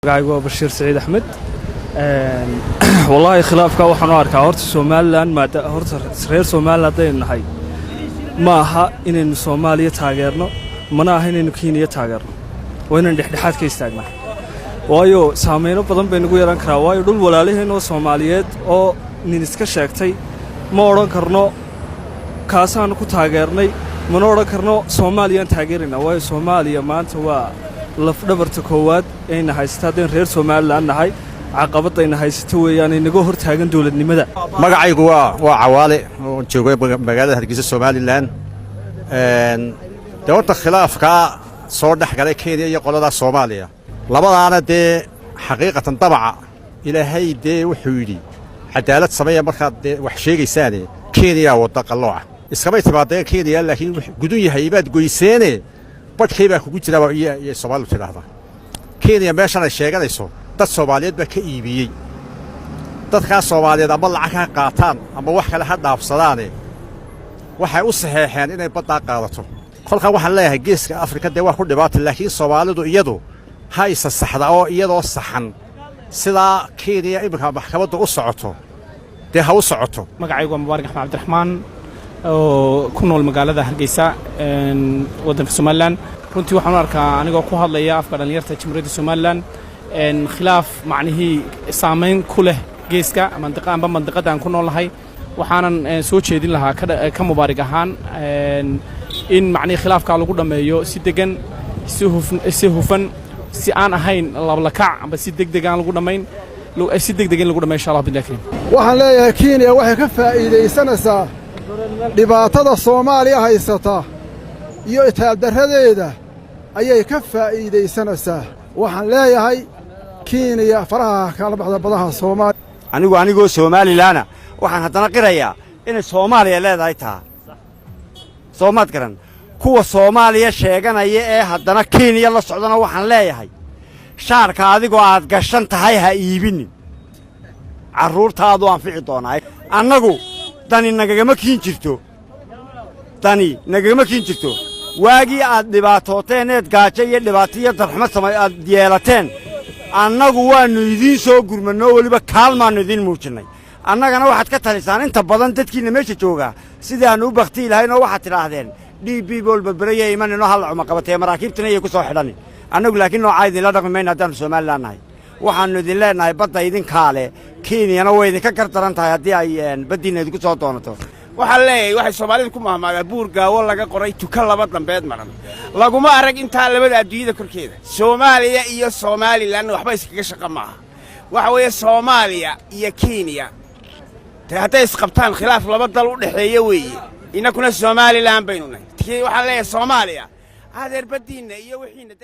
magacaygu Bashir Saciid Axmed wallahi khilaafka waxaan u arkaa horta Soomaaliland maada horta reer Soomaaliland ay nahay ma aha inaynu Soomaaliya taageerno mana aha inaynu Kenya taageerno waa inaan dhexdhexaad ka istaagnaa waayo saameeyno badan bay nagu yeelan karaa waayo dhul walaalaheen oo Soomaaliyeed oo nin iska sheegtay ma oran karno kaasaan ku taageernay mana oran karno Soomaaliyan taageerina waayo Soomaaliya maanta waa laf dhabarta koowaad ee nahaystaan reer Soomaaliland nahay caqabadayna haysto weeyaan inaga hor taagan dawladnimada magacaygu waa Cawaale oo jooga magaalada Hargeysa Soomaaliland dawladda khilaafka soo dhaxgalay Kenya iyo qolada Soomaaliya labadaana xaqiiqatan dabaca ilaahay wuxuu yiri cadaalad sameeya marka wax sheegaysaan Kenya wada qalooca iskama timaadeen Kenya laakiin gudun yahay baad goyseene badkay baa kugu jira iyo Soomaalidu tiraahdo Kenya meeshan ay sheeganayso dad Soomaaliyeed baa ka iibiyay dadka Soomaaliyeed ama lacag ka qaataan ama wax kale ha dhaafsadaan waxay u saxeexeen inay badda qaadato kolka waxaan leeyahay geeska Afrika wax ku dhibaato laakiin Soomaalidu iyadu ha isa saxda oo iyadoo saxan sida Kenya imika maxkamaddu u socoto ha u socoto magacaygu Mubaarak Axmed Cabdiraxmaan oo ku nool magaalada Hargeysa waddanka Soomaaliland runtii waxaan u arkaa anigoo ku hadlaya afka dhalinyarta Jamhuuriyadda Soomaaliland khilaaf macnaheedu saameyn ku leh geeska mandiqada aan ku noolahay waxaanan soo jeedin lahaa ka Mubaarak ahaan in macnaheedu khilaafka lagu dhameeyo si degan si hufan si aan ahayn lablakac amba si degdeg aan lagu dhameyn si degdeg in lagu dhameeyo insha Allah bidlaakeen waxaan leeyahay Kenya waxay ka faa'iideysanaysaa dhibaatada Soomaaliya haysata iyo itaaldaradeeda ayay ka faa'iideysanaysaa waxaan leeyahay Kenya faraha kala baxda badaha Soomaaliya anigoo Soomaaliland waxaan haddana qirayaa in Soomaaliya leedahay taa Soomaad garan kuwa Soomaaliya sheeganaya ee haddana Kenya la socdana waxaan leeyahay shaarka adigoo aad gashan tahay ha iibin carruurtaadu anfici doonaa annagu dani nagagama kiin jirto waagii aad dhibaatooteed gaajo iyo dhibaato iyo darxumad aad yeelateen annagu waannu idiin soo gurmanno weliba kaalmaannu idiin muujinay annagana waxaad ka talisaan inta badan dadkiina meesha jooga sidaannu u baktii lahayn oo waxaad tidhaahdeen DB bolbarbaraya imanino hal cuma qabatee maraakiibtuna iyo ku soo xidhan annagu laakiin noocaa idinla dhaqmi mayno haddaannu Soomaaliland nahay waxaannu idin leenahay badda idinkaale Kenyana way idinka gardaran tahay haddii ay baddiina idinku soo doonato waxaan leeyahay waxay Soomaalidu ku mahmaadaa buur gaawo laga qoray tuka laba dambeed maran laguma arag intaa labada adduunyada korkeeda Soomaaliya iyo Soomaaliland waxba iskaga shaqo maaha waxa weeye Soomaaliya iyo Kenya hadday isqabtaan khilaaf laba dal u dhaxeeya weeye inakuna Soomaaliland baynu nahay waxaan leeyahay Soomaaliya adeer baddiina iyo wixiina